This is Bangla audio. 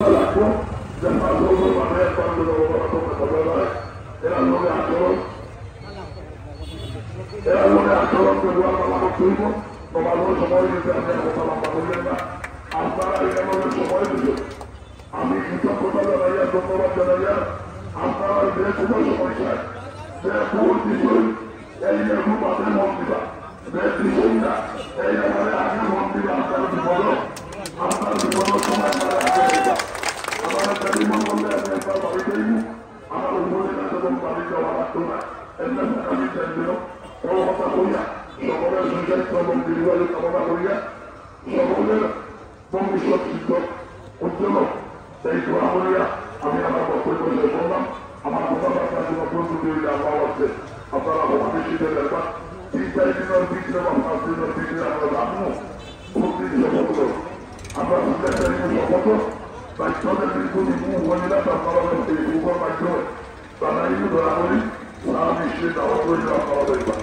আমি কৃতজ্ঞতা জানাইয়া ধন্যবাদ জানাইয়া আপনারা যে কোনো সমস্যায় যে ভুল বিষয় এই ভুল বাদে মন দিবা যে বিষয় না এই ব্যাপারে আগে মন দিবা আপনার বিপদ সময় আমার টেলিফোন করলে আমি একবার বাড়ি যাইব আমার উপরে এবং বাড়ি যাওয়া লাগতো না এমনি আমি চাইছিল কোনো কথা করিয়া সকলের সুস্বাস্থ্য এবং দীর্ঘায়ু কামনা করিয়া সকলের ভবিষ্যৎ শিক্ষক উদ্যোগ সেই দোয়া করিয়া আমি আমার বক্তব্য শেষ করলাম। আমার কথাবার্তা কোনো প্রস্তুতি আল্লাহ আছে আপনারা ভবানী শীতের ব্যাপার 3-4 দিনের ভিতরে বা 5 দিনের ভিতরে আমরা রাখবো প্রতিদিন শপথ আমরা শপথ বাচ্চাদের বিরুদ্ধে মুখ মহিলা আপনারা এই উপর মাধ্যমে তারা কিন্তু ধরা করি সারা বিশ্বে দাওয়া করে আপনারা দেখবেন